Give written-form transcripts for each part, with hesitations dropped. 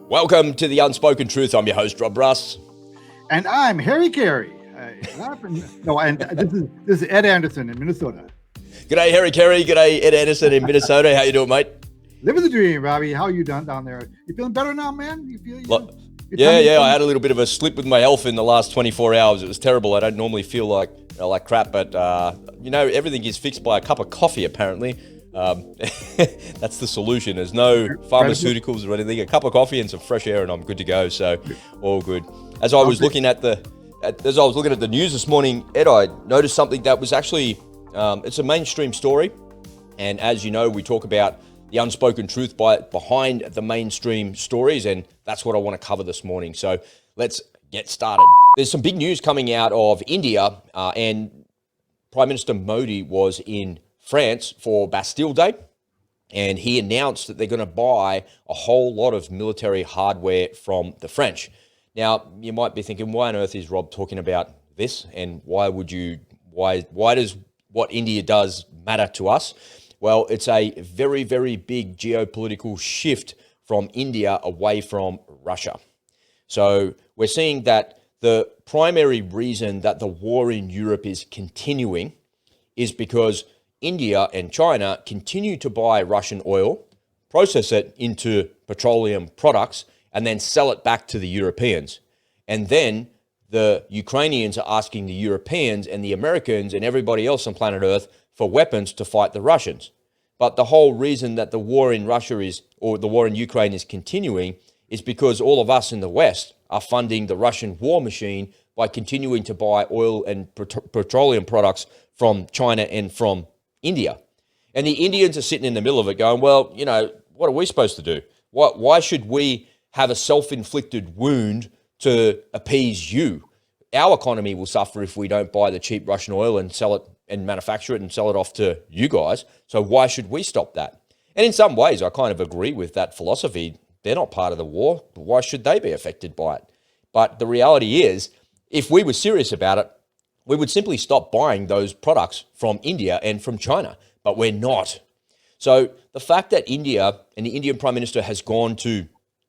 Welcome to The Unspoken Truth. I'm your host, Rob Russ. And I'm Harry Carey. This is Ed Anderson in Minnesota. G'day, Harry Carey. G'day, Ed Anderson in Minnesota. How you doing, mate? Living the dream, Robbie. How you down there? You feeling better now, man? Yeah. I had a little bit of a slip with my health in the last 24 hours. It was terrible. I don't normally feel like crap, but everything is fixed by a cup of coffee, apparently. That's the solution. There's no pharmaceuticals or anything. A cup of coffee and some fresh air, and I'm good to go. So, all good. As I was looking at the news this morning, Ed, I noticed something that was actually it's a mainstream story, and as you know, we talk about the unspoken truth behind the mainstream stories, and that's what I want to cover this morning. So let's get started. There's some big news coming out of India, and Prime Minister Modi was in France for Bastille Day, and he announced that they're going to buy a whole lot of military hardware from the French. Now, you might be thinking, why on earth is Rob talking about this, and why does what India does matter to us? Well, it's a very, very big geopolitical shift from India away from Russia. So we're seeing that the primary reason that the war in Europe is continuing is because India and China continue to buy Russian oil, process it into petroleum products, and then sell it back to the Europeans. And then the Ukrainians are asking the Europeans and the Americans and everybody else on planet Earth for weapons to fight the Russians. But the whole reason that the war in the war in Ukraine is continuing is because all of us in the West are funding the Russian war machine by continuing to buy oil and petroleum products from China and from India. And the Indians are sitting in the middle of it going, well, what are we supposed to do? Why should we have a self-inflicted wound to appease you? Our economy will suffer if we don't buy the cheap Russian oil and sell it and manufacture it and sell it off to you guys. So why should we stop that? And in some ways, I kind of agree with that philosophy. They're not part of the war. But why should they be affected by it? But the reality is, if we were serious about it, we would simply stop buying those products from India and from China. But we're not. So the fact that India and the Indian Prime Minister has gone to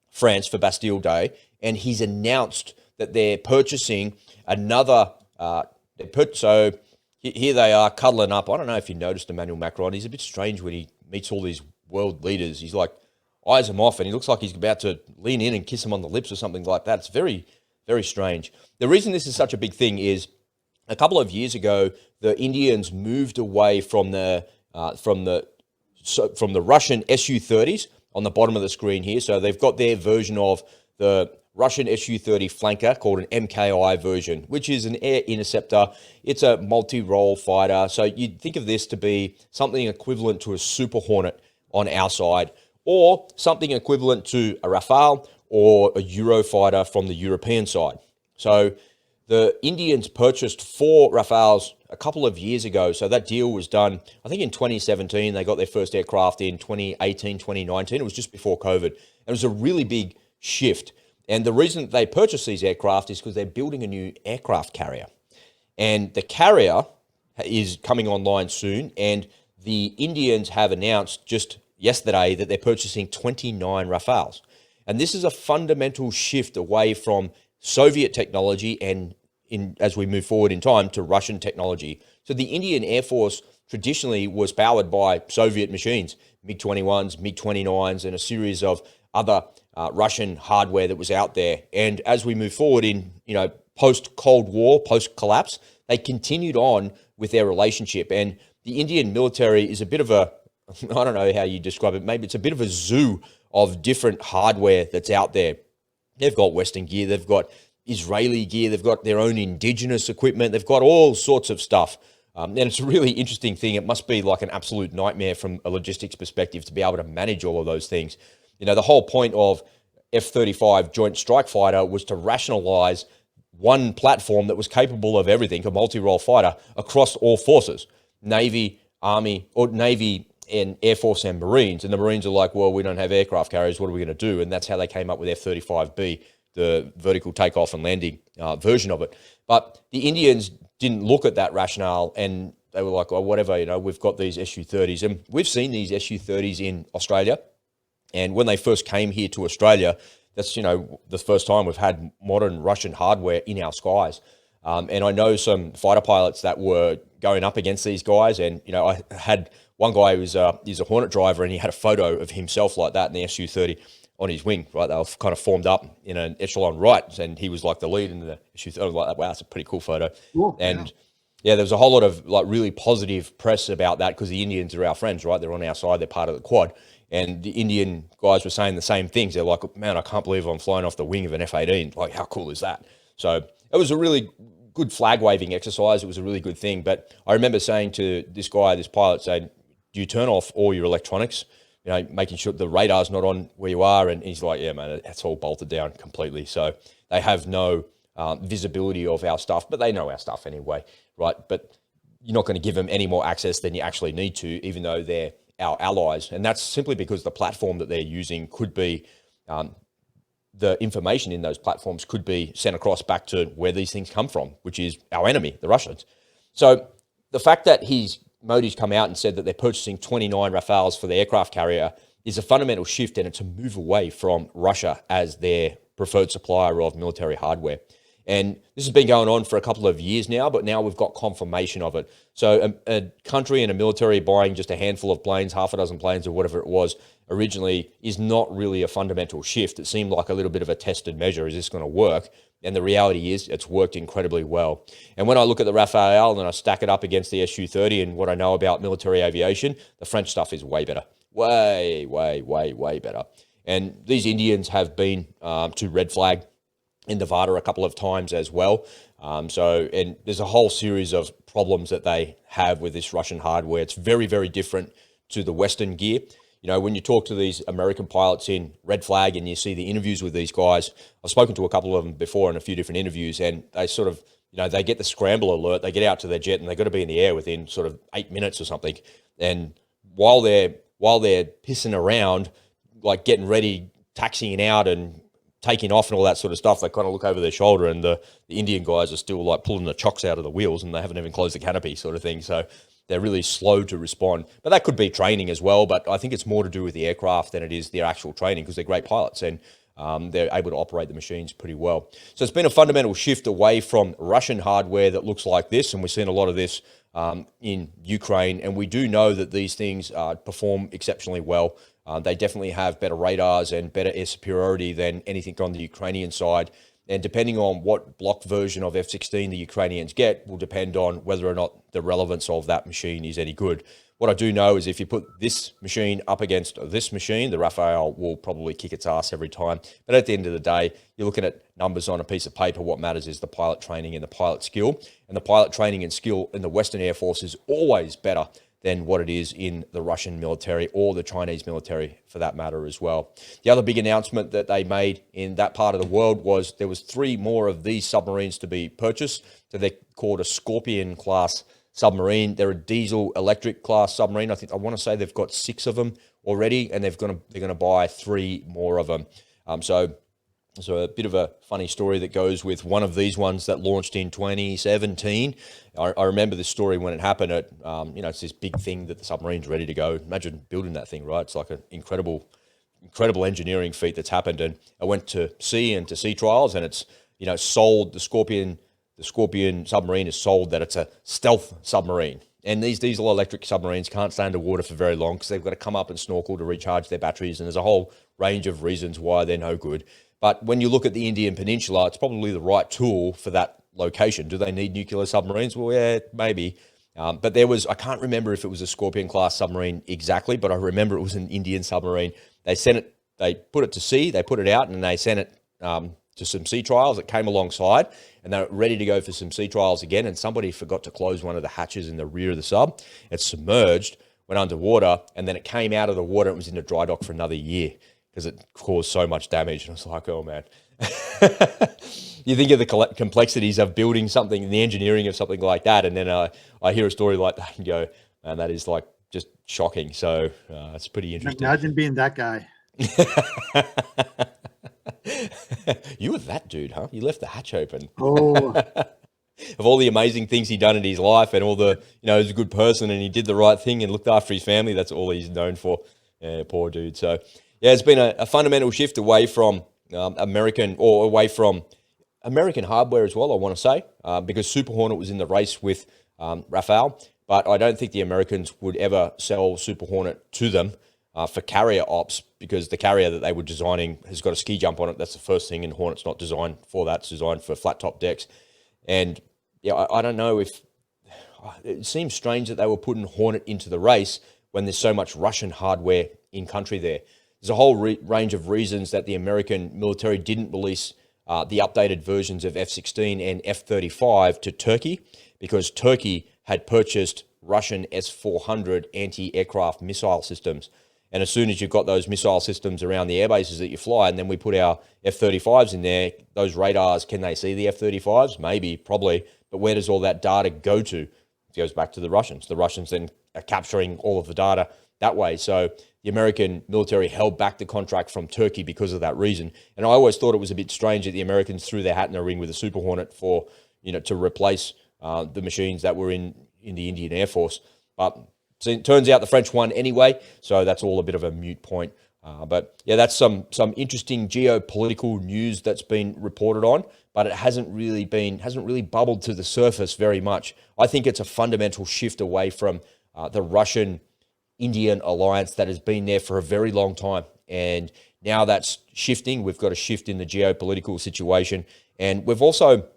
France for Bastille Day, and he's announced that they're purchasing another, so here they are cuddling up. I don't know if you noticed Emmanuel Macron. He's a bit strange when he meets all these world leaders. He's like, eyes them off, and he looks like he's about to lean in and kiss them on the lips or something like that. It's very, very strange. The reason this is such a big thing is a couple of years ago, the Indians moved away from the Russian Su-30s on the bottom of the screen here. So they've got their version of the Russian Su-30 flanker called an MKI version, which is an air interceptor. It's a multi-role fighter. So you'd think of this to be something equivalent to a Super Hornet on our side, or something equivalent to a Rafale or a Eurofighter from the European side. So the Indians purchased 4 Rafales a couple of years ago. So that deal was done, I think in 2017. They got their first aircraft in 2018, 2019. It was just before COVID. It was a really big shift. And the reason that they purchased these aircraft is because they're building a new aircraft carrier. And the carrier is coming online soon. And the Indians have announced just yesterday that they're purchasing 29 Rafales. And this is a fundamental shift away from Soviet technology and as we move forward in time to Russian technology. So the Indian Air Force traditionally was powered by Soviet machines, MiG-21s, MiG-29s, and a series of other Russian hardware that was out there. And as we move forward in, post-Cold War, post-collapse, they continued on with their relationship. And the Indian military is a bit of a, I don't know how you describe it, maybe it's a bit of a zoo of different hardware that's out there. They've got Western gear, they've got Israeli gear, they've got their own indigenous equipment, they've got all sorts of stuff. And it's a really interesting thing. It must be like an absolute nightmare from a logistics perspective to be able to manage all of those things. The whole point of F-35 Joint Strike Fighter was to rationalize one platform that was capable of everything, a multi-role fighter, across all forces, Navy, Army, or Navy and Air Force and Marines. And the Marines are like, well, we don't have aircraft carriers. What are we going to do? And that's how they came up with F-35B, the vertical takeoff and landing version of it. But the Indians didn't look at that rationale, and they were like, oh, whatever, we've got these Su-30s. And we've seen these Su-30s in Australia. And when they first came here to Australia, that's, the first time we've had modern Russian hardware in our skies. And I know some fighter pilots that were going up against these guys. And, I had one guy who he's a Hornet driver, and he had a photo of himself like that in the Su-30 on his wing, right? They were kind of formed up in an echelon right, and he was like the lead in the Su-30. I was like, wow, that's a pretty cool photo. Cool, and yeah, there was a whole lot of like really positive press about that because the Indians are our friends, right? They're on our side. They're part of the Quad. And the Indian guys were saying the same things. They're like, man, I can't believe I'm flying off the wing of an F-18. Like, how cool is that? So it was a really good flag waving exercise. It was a really good thing. But I remember saying to this guy, this pilot, saying, do you turn off all your electronics? Making sure the radar's not on where you are. And he's like, yeah, man, it's all bolted down completely. So they have no visibility of our stuff, but they know our stuff anyway, right? But you're not going to give them any more access than you actually need to, even though they're our allies. And that's simply because the platform that they're using could be, the information in those platforms could be sent across back to where these things come from, which is our enemy, the Russians. So the fact that Modi's come out and said that they're purchasing 29 Rafales for the aircraft carrier is a fundamental shift, and it's a move away from Russia as their preferred supplier of military hardware. And this has been going on for a couple of years now, but now we've got confirmation of it. So a country and a military buying just a handful of planes, half a dozen planes or whatever it was originally, is not really a fundamental shift. It seemed like a little bit of a tested measure. Is this going to work? And the reality is it's worked incredibly well. And when I look at the Rafale and I stack it up against the Su-30 and what I know about military aviation, the French stuff is way better. Way, way, way, way better. And these Indians have been to Red Flag in Nevada a couple of times as well. And there's a whole series of problems that they have with this Russian hardware. It's very, very different to the Western gear. When you talk to these American pilots in Red Flag and you see the interviews with these guys, I've spoken to a couple of them before in a few different interviews, and they sort of, they get the scramble alert, they get out to their jet and they've got to be in the air within sort of 8 minutes or something. And while they're pissing around, like getting ready, taxiing out and taking off and all that sort of stuff, they kind of look over their shoulder, and the Indian guys are still like pulling the chocks out of the wheels, and they haven't even closed the canopy sort of thing. So they're really slow to respond. But that could be training as well. But I think it's more to do with the aircraft than it is their actual training, because they're great pilots and they're able to operate the machines pretty well. So it's been a fundamental shift away from Russian hardware that looks like this. And we're seeing a lot of this in Ukraine. And we do know that these things perform exceptionally well. They definitely have better radars and better air superiority than anything on the Ukrainian side. And depending on what block version of F-16 the Ukrainians get will depend on whether or not the relevance of that machine is any good. What I do know is if you put this machine up against this machine, the Rafale will probably kick its ass every time. But at the end of the day, you're looking at numbers on a piece of paper. What matters is the pilot training and the pilot skill. And the pilot training and skill in the Western Air Force is always better than what it is in the Russian military or the Chinese military for that matter as well. The other big announcement that they made in that part of the world was there was 3 more of these submarines to be purchased. So they're called a Scorpene class submarine. They're a diesel electric class submarine. I want to say they've got 6 of them already, and they're going to buy 3 more of them. So a bit of a funny story that goes with one of these ones that launched in 2017. I remember this story when it happened. It's this big thing that the submarine's ready to go. Imagine building that thing, right? It's like an incredible engineering feat that's happened. And I went to sea trials, and it's, sold, the Scorpene submarine is sold that it's a stealth submarine. And these diesel electric submarines can't stay underwater for very long because they've got to come up and snorkel to recharge their batteries. And there's a whole range of reasons why they're no good. But when you look at the Indian Peninsula, it's probably the right tool for that location. Do they need nuclear submarines? Well, yeah, maybe. But I can't remember if it was a Scorpene class submarine exactly, but I remember it was an Indian submarine. They put it to sea, they put it out, and they sent it to some sea trials. It came alongside, and they were ready to go for some sea trials again, and somebody forgot to close one of the hatches in the rear of the sub. It submerged, went underwater, and then it came out of the water. It was in a dry dock for another year, because it caused so much damage. And I was like, oh, man. You think of the complexities of building something and the engineering of something like that, and then I hear a story like that and go, man, that is like just shocking. So it's pretty interesting. Imagine being that guy. You were that dude, huh? You left the hatch open. Oh. Of all the amazing things he'd done in his life, and all the, he's a good person and he did the right thing and looked after his family. That's all he's known for. Yeah, poor dude. So, yeah, it's been a fundamental shift away from American, or away from American hardware as well, I want to say, because Super Hornet was in the race with Rafale, but I don't think the Americans would ever sell Super Hornet to them for carrier ops, because the carrier that they were designing has got a ski jump on it. That's the first thing, and Hornet's not designed for that. It's designed for flat top decks. And yeah, I don't know if it seems strange that they were putting Hornet into the race when there's so much Russian hardware in country there. There's a whole range of reasons that the American military didn't release the updated versions of F-16 and F-35 to Turkey, because Turkey had purchased Russian S-400 anti-aircraft missile systems. And as soon as you've got those missile systems around the air bases that you fly, and then we put our F-35s in there, those radars, can they see the F-35s? Maybe, probably. But where does all that data go to? It goes back to the Russians. The Russians then are capturing all of the data that way. So the American military held back the contract from Turkey because of that reason. And I always thought it was a bit strange that the Americans threw their hat in the ring with the Super Hornet for, to replace the machines that were in the Indian Air Force. But it turns out the French won anyway, so that's all a bit of a moot point. But yeah, that's some interesting geopolitical news that's been reported on, but it hasn't really bubbled to the surface very much. I think it's a fundamental shift away from the Russian-Indian alliance that has been there for a very long time, and now that's shifting. We've got a shift in the geopolitical situation, and we've also,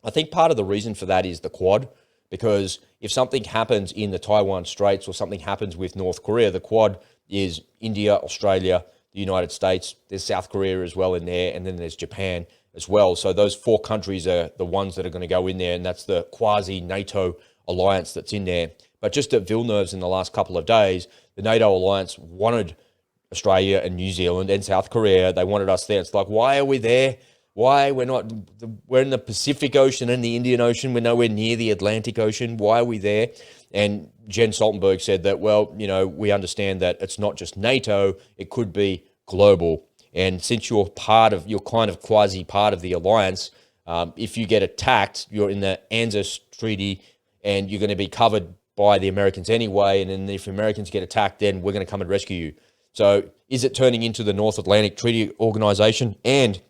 I think part of the reason for that is the Quad. Because if something happens in the Taiwan Straits or something happens with North Korea, the Quad is India, Australia, the United States. There's South Korea as well in there, and then there's Japan as well. So those four countries are the ones that are going to go in there, and that's the quasi-NATO alliance that's in there. But just at Vilnius in the last couple of days, the NATO alliance wanted Australia and New Zealand and South Korea. They wanted us there. It's like, why are we there? Why? We're in the Pacific Ocean and the Indian Ocean. We're nowhere near the Atlantic Ocean. Why are we there? And Jens Stoltenberg said that, well, we understand that it's not just NATO, it could be global. And since you're kind of quasi part of the alliance, if you get attacked, you're in the ANZUS treaty and you're going to be covered by the Americans anyway. And then if the Americans get attacked, then we're going to come and rescue you. So is it turning into the North Atlantic Treaty Organization and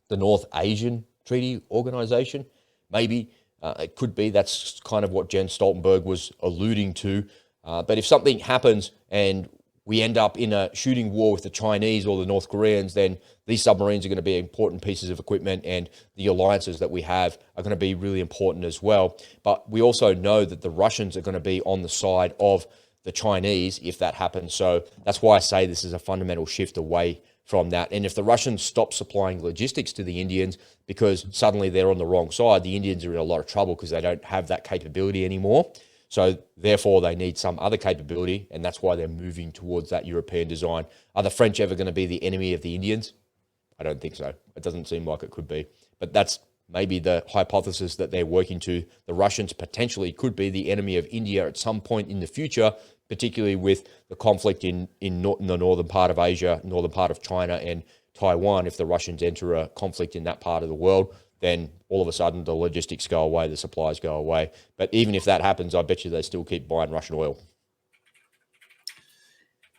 the North Asian Treaty Organization? Maybe it could be. That's kind of what Jens Stoltenberg was alluding to. But if something happens and we end up in a shooting war with the Chinese or the North Koreans, then these submarines are going to be important pieces of equipment, and the alliances that we have are going to be really important as well. But we also know that the Russians are going to be on the side of the Chinese if that happens. So that's why I say this is a fundamental shift away from that. And if the Russians stop supplying logistics to the Indians because suddenly they're on the wrong side, the Indians are in a lot of trouble because they don't have that capability anymore. So therefore they need some other capability, and that's why they're moving towards that European design. Are the French ever going to be the enemy of the Indians? I don't think so. It doesn't seem like it could be. But that's maybe the hypothesis that they're working to. The Russians potentially could be the enemy of India at some point in the future, particularly with the conflict in the northern part of Asia, northern part of China and Taiwan. If the Russians enter a conflict in that part of the world, then all of a sudden the logistics go away, the supplies go away. But even if that happens, I bet you they still keep buying Russian oil.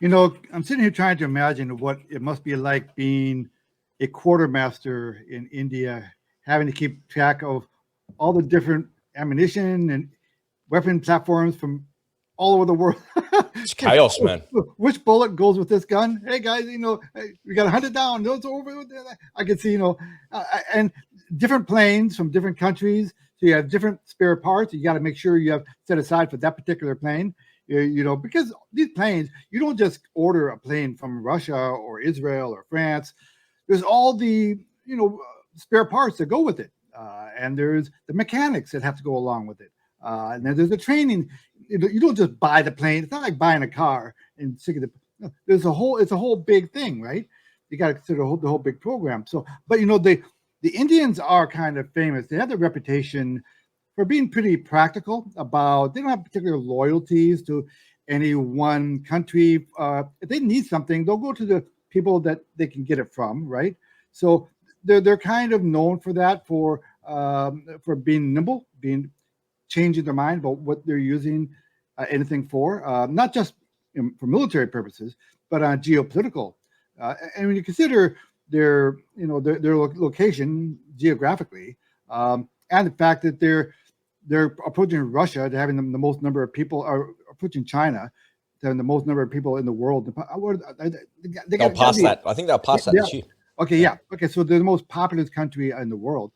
I'm sitting here trying to imagine what it must be like being a quartermaster in India, having to keep track of all the different ammunition and weapon platforms from all over the world. It's chaos, man. Which bullet goes with this gun? Hey guys, we got to hunt it down. Those over. I can see, and different planes from different countries. So you have different spare parts. You got to make sure you have set aside for that particular plane. Because these planes, you don't just order a plane from Russia or Israel or France. There's all the spare parts that go with it, and there's the mechanics that have to go along with it. And then there's the training. You don't just buy the plane. It's not like buying a car and stick it. It's a whole big thing, right? You got to consider the whole big program. So, but the Indians are kind of famous. They have the reputation for being pretty practical about. They don't have particular loyalties to any one country. If they need something, they'll go to the people that they can get it from, right? So they're kind of known for that, for being nimble, changing their mind about what they're using anything for, not just for military purposes, but on geopolitical. And when you consider their location geographically, and the fact that they're approaching Russia to having the most number of people, or approaching China to having the most number of people in the world. They'll pass that. I think they'll pass that this year. Okay, yeah. Okay, so they're the most populous country in the world.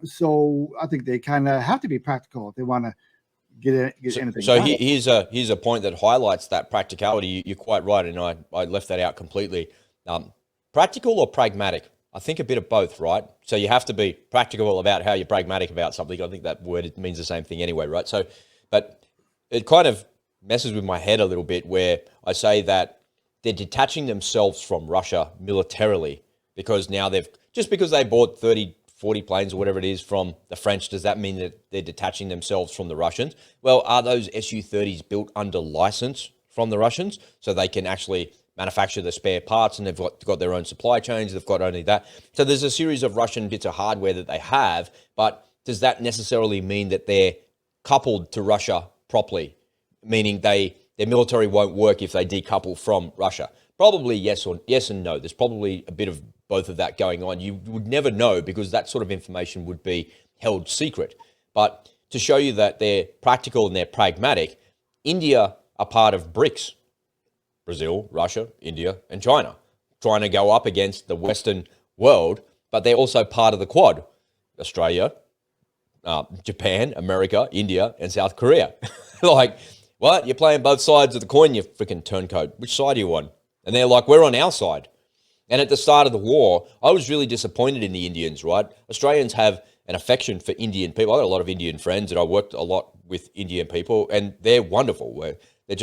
So I think they kind of have to be practical if they want to get anything. So here's a point that highlights that practicality. You're quite right, and I left that out completely. Practical or pragmatic? I think a bit of both, right? So you have to be practical about how you're pragmatic about something. I think that word means the same thing anyway, right? So, but it kind of messes with my head a little bit where I say that they're detaching themselves from Russia militarily because now because they bought 30, 40 planes or whatever it is from the French, does that mean that they're detaching themselves from the Russians? Well, are those Su-30s built under license from the Russians so they can actually manufacture the spare parts, and they've got their own supply chains, they've got only that. So there's a series of Russian bits of hardware that they have, but does that necessarily mean that they're coupled to Russia properly? Meaning their military won't work if they decouple from Russia? Probably yes and no. There's probably a bit of both of that going on. You would never know because that sort of information would be held secret. But to show you that they're practical and they're pragmatic, India are part of BRICS. Brazil, Russia, India, and China, trying to go up against the Western world, but they're also part of the Quad. Australia, Japan, America, India, and South Korea. Like, what? You're playing both sides of the coin, you freaking turncoat. Which side are you on? And they're like, we're on our side. And at the start of the war, I was really disappointed in the Indians, right? Australians have an affection for Indian people. I got a lot of Indian friends, and I worked a lot with Indian people, and they're wonderful. They're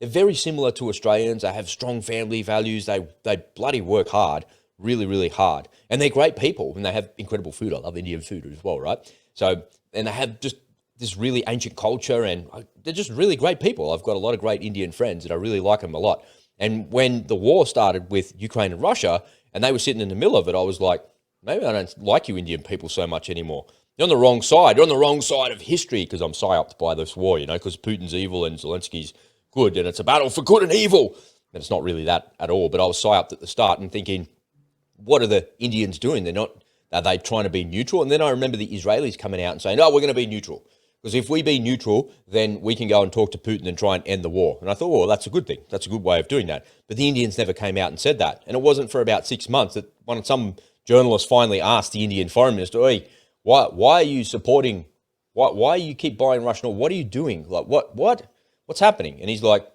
very similar to Australians. They have strong family values. They bloody work hard, really, really hard. And they're great people, and they have incredible food. I love Indian food as well, right? So, and they have just this really ancient culture, and they're just really great people. I've got a lot of great Indian friends, and I really like them a lot. And when the war started with Ukraine and Russia, and they were sitting in the middle of it, I was like, maybe I don't like you Indian people so much anymore. You're on the wrong side. You're on the wrong side of history, because I'm psyoped by this war, because Putin's evil and Zelensky's good, and it's a battle for good and evil. And it's not really that at all. But I was psyoped at the start and thinking, what are the Indians doing? Are they trying to be neutral? And then I remember the Israelis coming out and saying, we're going to be neutral. Because if we be neutral, then we can go and talk to Putin and try and end the war. And I thought, well, that's a good thing. That's a good way of doing that. But the Indians never came out and said that. And it wasn't for about 6 months that some journalist finally asked the Indian foreign minister, hey, why are you supporting, why you keep buying Russian oil? What are you doing? Like, what's happening? And he's like,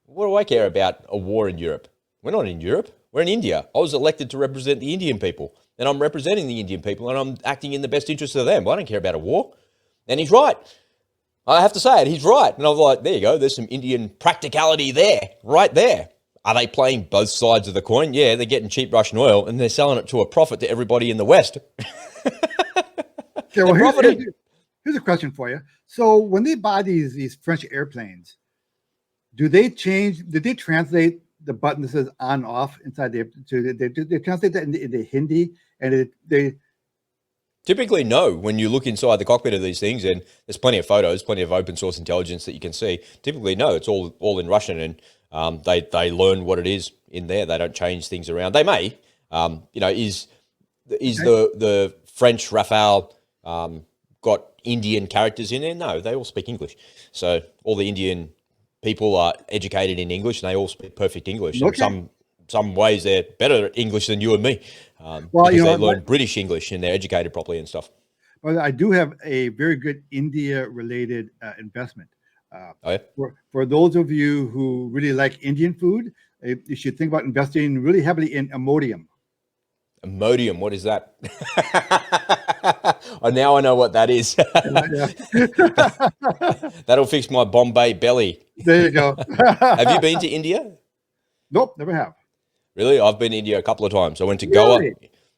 what do I care about a war in Europe? We're not in Europe. We're in India. I was elected to represent the Indian people, and I'm representing the Indian people, and I'm acting in the best interest of them. I don't care about a war. And he's right. I have to say it. He's right. And I was like, there you go. There's some Indian practicality there, right there. Are they playing both sides of the coin? Yeah, they're getting cheap Russian oil, and they're selling it to a profit to everybody in the West. Okay, well, here's a question for you. So when they buy these French airplanes, did they translate the button that says on off inside they translate that into Hindi, and they typically no. When you look inside the cockpit of these things, and there's plenty of photos, plenty of open source intelligence that you can see, typically no, it's all in Russian, and they learn what it is in there. They don't change things around. They may, is the French Rafale got Indian characters in there? No, they all speak English. So all the Indian people are educated in English, and they all speak perfect English. Okay. And some ways they're better at English than you and me, because they learn British English and they're educated properly and stuff. Well, I do have a very good India-related investment. For those of you who really like Indian food, you should think about investing really heavily in Imodium. Imodium, what is that? Now I know what that is. That'll fix my Bombay belly. There you go. Have you been to India? Nope, never have. Really? I've been to India a couple of times. I went to Goa. I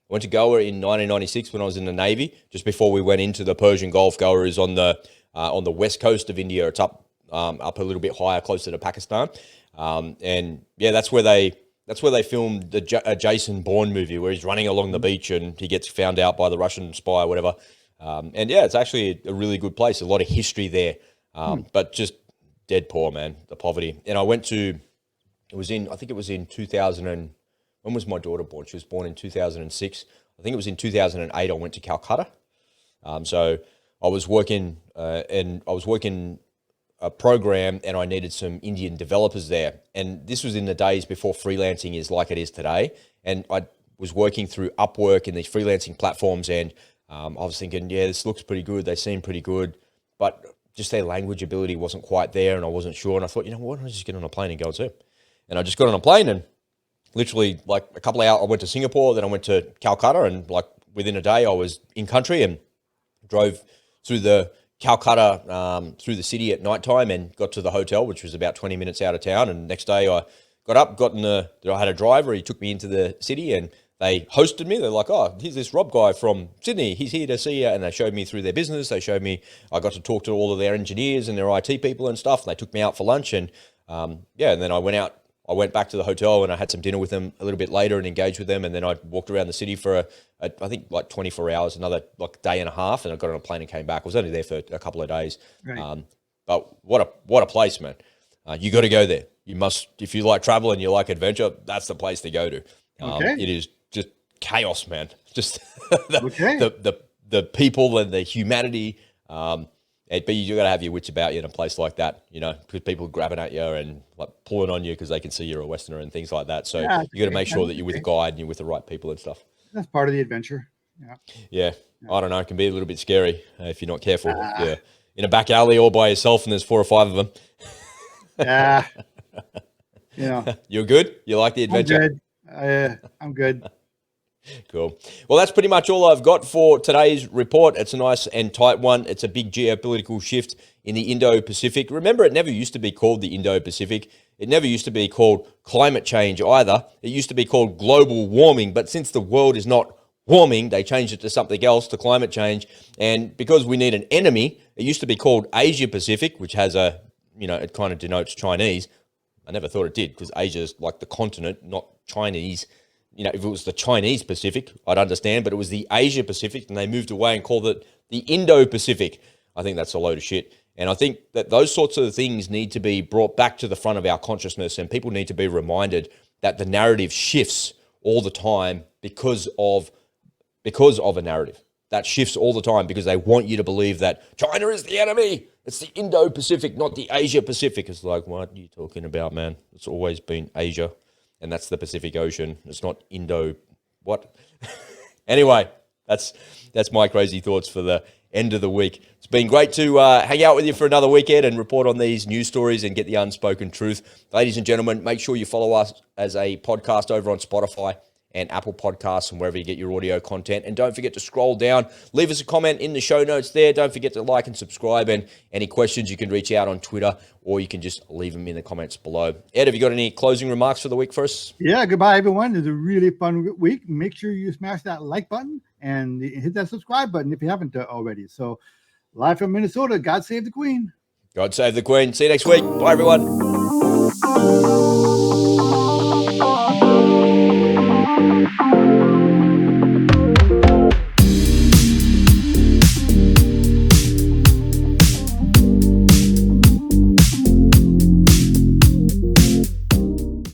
went to Goa in 1996 when I was in the Navy, just before we went into the Persian Gulf. Goa is on the west coast of India. It's up a little bit higher, closer to Pakistan. And yeah, that's where they filmed the Jason Bourne movie, where he's running along the beach and he gets found out by the Russian spy or whatever. And yeah, it's actually a really good place. A lot of history there, but just dead poor, man, the poverty. And I went to, I think it was in 2000 and when was my daughter born? She was born in 2006. I think it was in 2008 I went to Calcutta. So I was working a program, and I needed some Indian developers there. And this was in the days before freelancing is like it is today. And I was working through Upwork and these freelancing platforms, and I was thinking, yeah, this looks pretty good. They seem pretty good, but just their language ability wasn't quite there, and I wasn't sure. And I thought, you know what, I'll just get on a plane and go and see. And I just got on a plane, and literally like a couple of hours, I went to Singapore, then I went to Calcutta, and like within a day I was in country and drove through the Calcutta, through the city at nighttime, and got to the hotel, which was about 20 minutes out of town. And next day I got up, I had a driver, he took me into the city, and they hosted me. They're like, oh, here's this Rob guy from Sydney. He's here to see you. And they showed me through their business. They showed me, I got to talk to all of their engineers and their IT people and stuff. And they took me out for lunch. And and then I went back to the hotel, and I had some dinner with them a little bit later and engaged with them. And then I walked around the city for I think like 24 hours, another like day and a half. And I got on a plane and came back. I was only there for a couple of days. Right. But what a place, man. You got to go there. You must, if you like travel and you like adventure, that's the place to go to. It is just chaos, man. Just the people and the humanity. But you got to have your wits about you in a place like that, you know, because people grabbing at you and like pulling on you because they can see you're a Westerner and things like that. So you got to make sure that you're with a guide and you're with the right people and stuff. That's part of the adventure. Yeah. I don't know. It can be a little bit scary if you're not careful. Yeah. In a back alley all by yourself, and there's 4 or 5 of them. Yeah. You're good? You like the adventure? I'm good. Cool. Well, that's pretty much all I've got for today's report. It's a nice and tight one. It's a big geopolitical shift in the Indo-Pacific. Remember, it never used to be called the Indo-Pacific. It never used to be called climate change either. It used to be called global warming. But since the world is not warming, they changed it to something else, to climate change. And because we need an enemy, it used to be called Asia-Pacific, which has a, you know, it kind of denotes Chinese. I never thought it did, because Asia is like the continent, not Chinese. You know, if it was the Chinese Pacific, I'd understand, but it was the Asia Pacific, and they moved away and called it the Indo-Pacific. I think that's a load of shit. And I think that those sorts of things need to be brought back to the front of our consciousness, and people need to be reminded that the narrative shifts all the time because of a narrative. That shifts all the time because they want you to believe that China is the enemy. It's the Indo-Pacific, not the Asia-Pacific. It's like, what are you talking about, man? It's always been Asia. And that's the Pacific Ocean. It's not Indo. What? Anyway, that's my crazy thoughts for the end of the week. It's been great to hang out with you for another weekend and report on these news stories and get the unspoken truth. Ladies and gentlemen, make sure you follow us as a podcast over on Spotify and Apple Podcasts and wherever you get your audio content. And don't forget to scroll down. Leave us a comment in the show notes there. Don't forget to like and subscribe. And any questions, you can reach out on Twitter, or you can just leave them in the comments below. Ed, have you got any closing remarks for the week for us? Yeah, goodbye, everyone. It's a really fun week. Make sure you smash that like button and hit that subscribe button if you haven't already. So, live from Minnesota, God save the Queen. God save the Queen. See you next week. Bye, everyone.